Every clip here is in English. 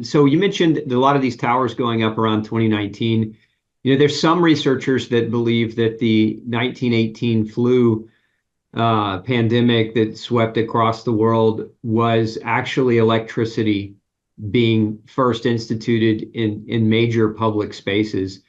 So you mentioned a lot of these towers going up around 2019. There's some researchers that believe that the 1918 flu pandemic that swept across the world was actually electricity being first instituted in major public spaces.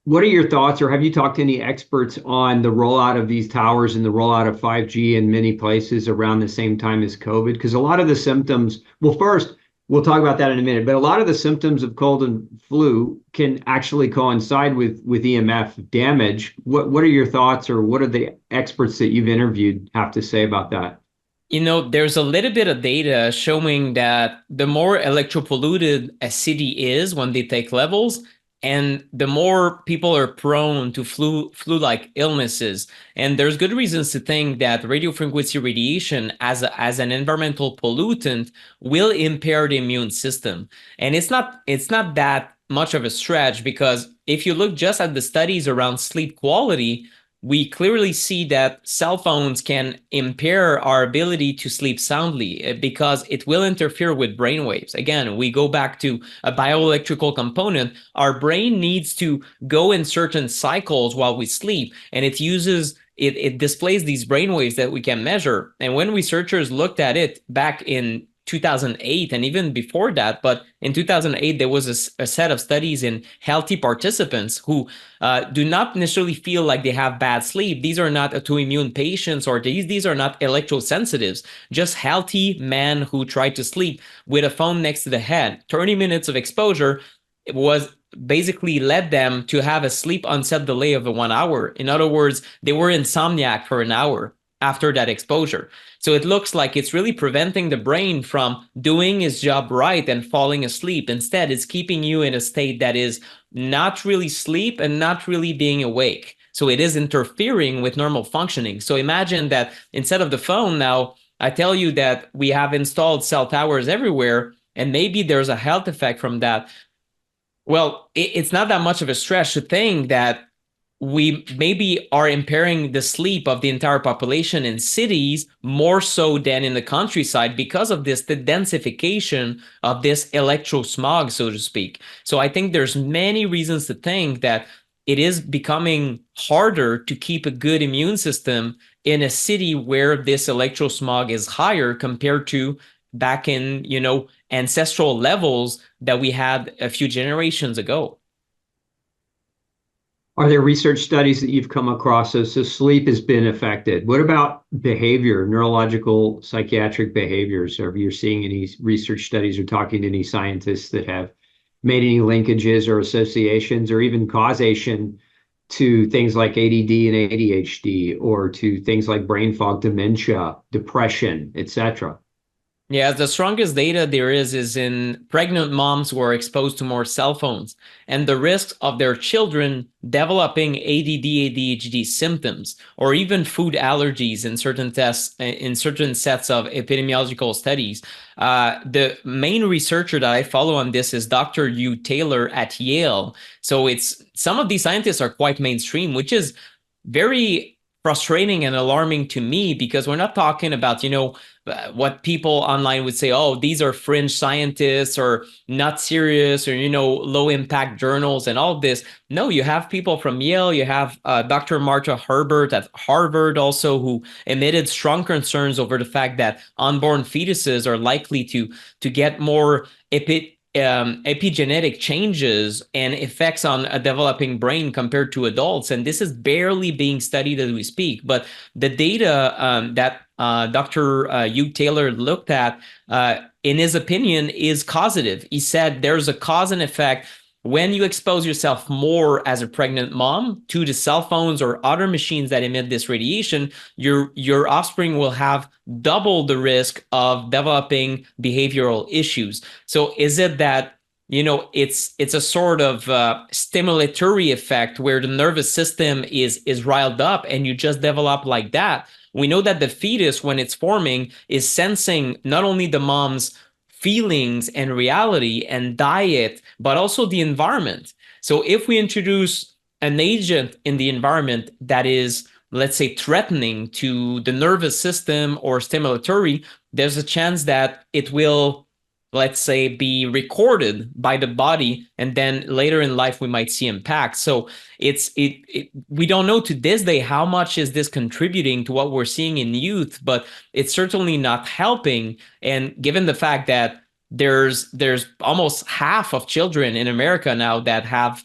What are your thoughts, or have you talked to any experts on the rollout of these towers and the rollout of 5G in many places around the same time as COVID? Because a lot of the symptoms, well, first, we'll talk about that in a minute, but a lot of the symptoms of cold and flu can actually coincide with EMF damage. What are your thoughts, or what are the experts that you've interviewed have to say about that? There's a little bit of data showing that the more electropolluted a city is when they take levels, and the more people are prone to flu-like illnesses. And there's good reasons to think that radiofrequency radiation as an environmental pollutant will impair the immune system. And it's not that much of a stretch, because if you look just at the studies around sleep quality, we clearly see that cell phones can impair our ability to sleep soundly because it will interfere with brain waves. Again, we go back to a bioelectrical component. Our brain needs to go in certain cycles while we sleep, and it displays these brain waves that we can measure. And when researchers looked at it back in 2008 and even before that, but in 2008 there was a set of studies in healthy participants who do not necessarily feel like they have bad sleep. These are not autoimmune patients, or these are not electrosensitives, just healthy men who tried to sleep with a phone next to the head. 30 minutes of exposure was basically led them to have a sleep onset delay of 1 hour. In other words, they were insomniac for an hour after that exposure. So it looks like it's really preventing the brain from doing its job right and falling asleep. Instead, it's keeping you in a state that is not really sleep and not really being awake. So it is interfering with normal functioning. So imagine that instead of the phone now, I tell you that we have installed cell towers everywhere, and maybe there's a health effect from that. Well, it's not that much of a stretch to think that we maybe are impairing the sleep of the entire population in cities more so than in the countryside because of the densification of this electrosmog, so to speak. So I think there's many reasons to think that it is becoming harder to keep a good immune system in a city where this electrosmog is higher compared to back in, ancestral levels that we had a few generations ago. Are there research studies that you've come across? So sleep has been affected. What about behavior, neurological, psychiatric behaviors? Are you seeing any research studies or talking to any scientists that have made any linkages or associations or even causation to things like ADD and ADHD, or to things like brain fog, dementia, depression, etc.? Yeah, the strongest data there is in pregnant moms who are exposed to more cell phones and the risks of their children developing ADD, ADHD symptoms, or even food allergies in certain tests, in certain sets of epidemiological studies. The main researcher that I follow on this is Dr. Hugh Taylor at Yale. So some of these scientists are quite mainstream, which is very frustrating and alarming to me, because we're not talking about, what people online would say, oh, these are fringe scientists or not serious, or, low impact journals and all of this. No, you have people from Yale, you have Dr. Martha Herbert at Harvard also, who emitted strong concerns over the fact that unborn fetuses are likely to get more epigenetic changes and effects on a developing brain compared to adults. And this is barely being studied as we speak. But the data that Dr. Hugh Taylor looked at, in his opinion, is causative. He said there's a cause and effect. When you expose yourself more as a pregnant mom to the cell phones or other machines that emit this radiation, your offspring will have double the risk of developing behavioral issues. So is it that, it's a sort of stimulatory effect where the nervous system is riled up and you just develop like that? We know that the fetus, when it's forming, is sensing not only the mom's feelings and reality and diet, but also the environment. So if we introduce an agent in the environment that is let's say, threatening to the nervous system or stimulatory, there's a chance that it will, let's say, be recorded by the body, and then later in life we might see impact. So we don't know to this day how much is this contributing to what we're seeing in youth, but it's certainly not helping. And given the fact that there's almost half of children in America now that have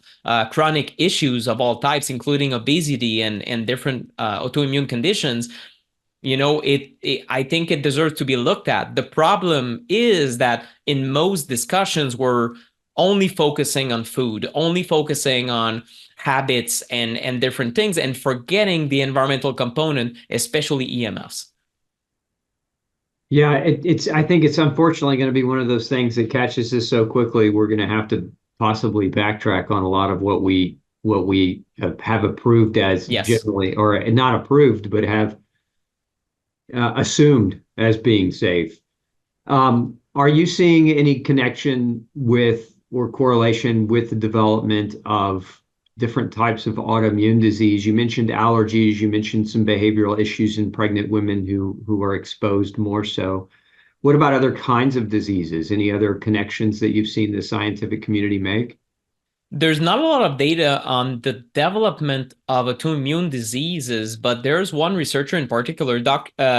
chronic issues of all types, including obesity and different autoimmune conditions, I think it deserves to be looked at. The problem is that in most discussions, we're only focusing on food, only focusing on habits and different things, and forgetting the environmental component, especially EMFs. Yeah, I think it's unfortunately going to be one of those things that catches us so quickly. We're going to have to possibly backtrack on a lot of what we have approved as Yes. generally, or not approved, but have assumed as being safe. Are you seeing any connection with or correlation with the development of different types of autoimmune disease? You mentioned allergies, you mentioned some behavioral issues in pregnant women who are exposed more so. What about other kinds of diseases? Any other connections that you've seen the scientific community make? There's not a lot of data on the development of autoimmune diseases, but there's one researcher in particular,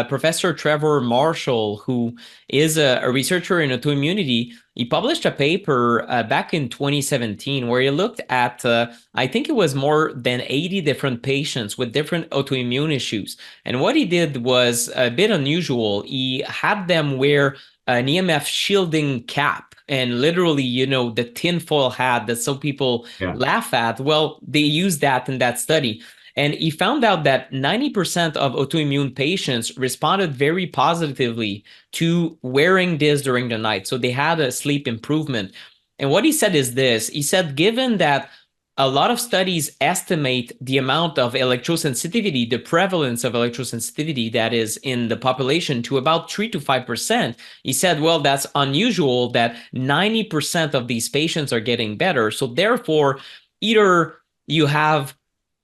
Professor Trevor Marshall, who is a researcher in autoimmunity. He published a paper back in 2017 where he looked at, I think it was more than 80 different patients with different autoimmune issues. And what he did was a bit unusual. He had them wear an EMF shielding cap. And literally, the tinfoil hat that some people Yeah. laugh at, well, they used that in that study. And he found out that 90% of autoimmune patients responded very positively to wearing this during the night. So they had a sleep improvement. And what he said is this. He said, given that a lot of studies estimate the amount of electrosensitivity, the prevalence of electrosensitivity that is in the population to about 3 to 5%. He said, well, that's unusual that 90% of these patients are getting better. So therefore, either you have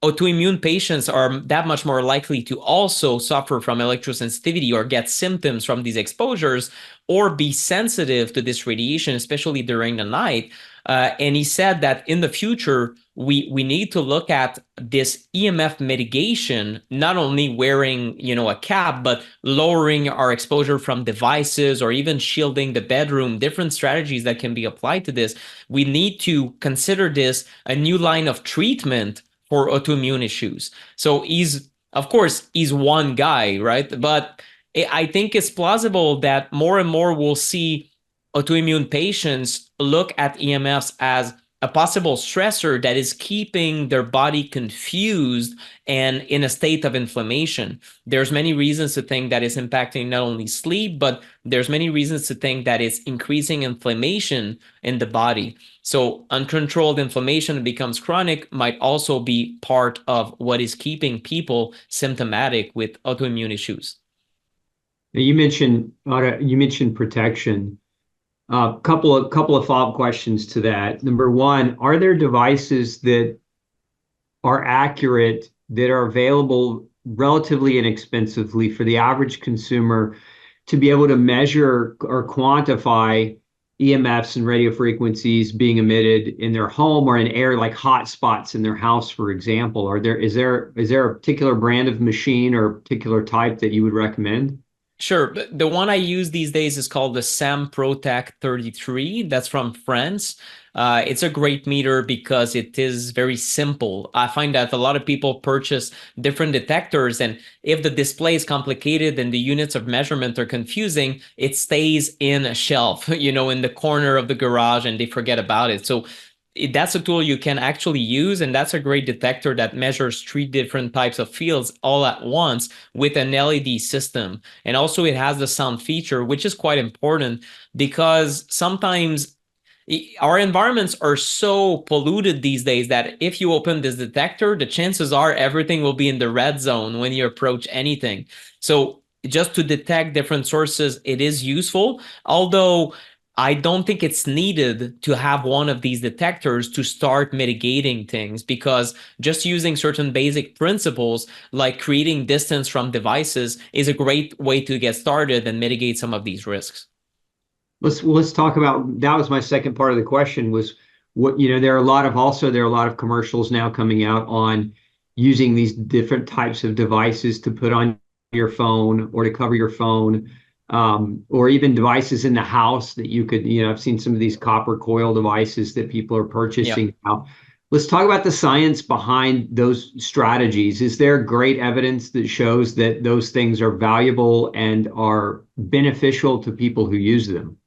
autoimmune patients are that much more likely to also suffer from electrosensitivity or get symptoms from these exposures or be sensitive to this radiation, especially during the night. And he said that in the future, we need to look at this EMF mitigation, not only wearing, a cap, but lowering our exposure from devices or even shielding the bedroom, different strategies that can be applied to this. We need to consider this a new line of treatment for autoimmune issues. So of course, he's one guy, right? But I think it's plausible that more and more we'll see autoimmune patients look at EMFs as a possible stressor that is keeping their body confused and in a state of inflammation. There's many reasons to think that it's impacting not only sleep, but there's many reasons to think that it's increasing inflammation in the body. So uncontrolled inflammation becomes chronic might also be part of what is keeping people symptomatic with autoimmune issues. Now, you mentioned protection. Couple of follow-up questions to that. Number one, are there devices that are accurate, that are available relatively inexpensively for the average consumer to be able to measure or quantify EMFs and radio frequencies being emitted in their home or in air, like hot spots in their house, for example? Is there a particular brand of machine or a particular type that you would recommend? Sure. The one I use these days is called the SAM ProTech 33. That's from France. It's a great meter because it is very simple. I find that a lot of people purchase different detectors, and if the display is complicated and the units of measurement are confusing, it stays in a shelf, in the corner of the garage, and they forget about it. So that's a tool you can actually use, and that's a great detector that measures 3 different types of fields all at once with an LED system. And also it has the sound feature, which is quite important because sometimes our environments are so polluted these days that if you open this detector, the chances are everything will be in the red zone when you approach anything. So just to detect different sources, it is useful. Although I don't think it's needed to have one of these detectors to start mitigating things, because just using certain basic principles like creating distance from devices is a great way to get started and mitigate some of these risks. Let's talk about, that was my second part of the question, was what, there are a lot of, there are a lot of commercials now coming out on using these different types of devices to put on your phone or to cover your phone, or even devices in the house that you could, I've seen some of these copper coil devices that people are Yeah. purchasing now. Let's talk about the science behind those strategies. Is there great evidence that shows that those things are valuable and are beneficial to people who use them?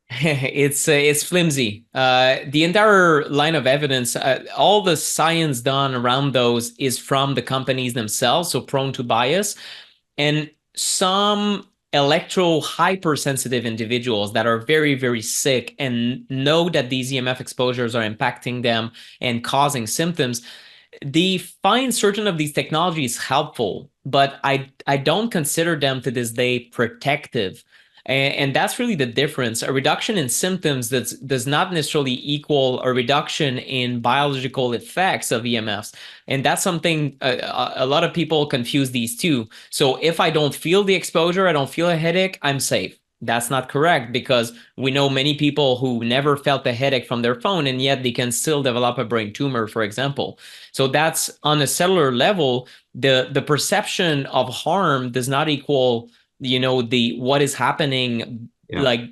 It's flimsy. The entire line of evidence, all the science done around those is from the companies themselves, so prone to bias. And some electro hypersensitive individuals that are very, very sick and know that these EMF exposures are impacting them and causing symptoms, they find certain of these technologies helpful, but I don't consider them to this day protective. And that's really the difference. A reduction in symptoms does not necessarily equal a reduction in biological effects of EMFs. And that's something a lot of people confuse these two. So if I don't feel the exposure, I don't feel a headache, I'm safe. That's not correct, because we know many people who never felt a headache from their phone, and yet they can still develop a brain tumor, for example. So that's on a cellular level, the perception of harm does not equal, the what is happening, Yeah.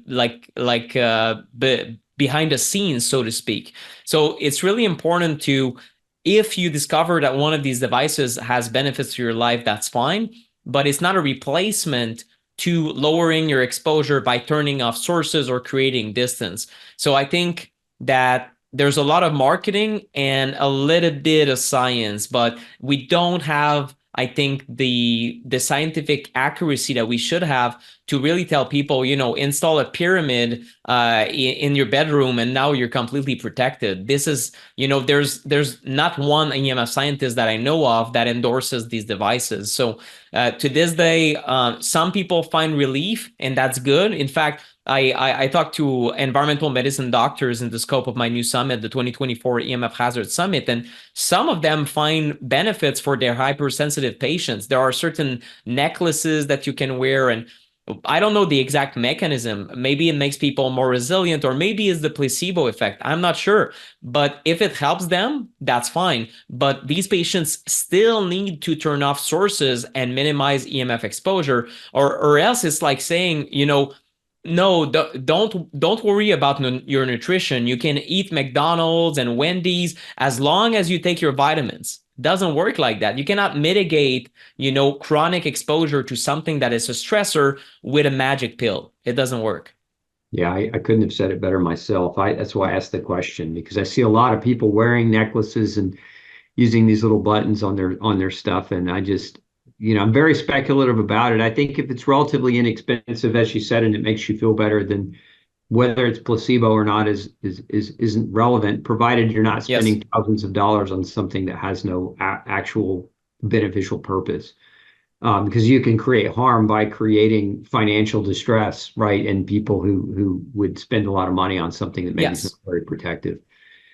behind the scenes, so to speak. So it's really important to, if you discover that one of these devices has benefits to your life, that's fine, but it's not a replacement to lowering your exposure by turning off sources or creating distance. So I think that there's a lot of marketing and a little bit of science, but we don't have, I think, the scientific accuracy that we should have to really tell people, install a pyramid in your bedroom and now you're completely protected. This is, there's not one EMF scientist that I know of that endorses these devices. So to this day, some people find relief, and that's good. In fact, I talked to environmental medicine doctors in the scope of my new summit, the 2024 EMF Hazard Summit, and some of them find benefits for their hypersensitive patients. There are certain necklaces that you can wear, and I don't know the exact mechanism. Maybe it makes people more resilient, or maybe it's the placebo effect. I'm not sure. But if it helps them, that's fine. But these patients still need to turn off sources and minimize EMF exposure, or else it's like saying, no, don't worry about your nutrition. You can eat McDonald's and Wendy's as long as you take your vitamins. Doesn't work like that. You cannot mitigate, chronic exposure to something that is a stressor with a magic pill. It doesn't work. Yeah, I couldn't have said it better myself. That's why I asked the question, because I see a lot of people wearing necklaces and using these little buttons on their stuff, and I just, I'm very speculative about it. I think if it's relatively inexpensive, as you said, and it makes you feel better, then whether it's placebo or not isn't relevant, provided you're not Yes. spending thousands of dollars on something that has no actual beneficial purpose. Because you can create harm by creating financial distress, right? And people who would spend a lot of money on something that maybe is not Yes. very protective.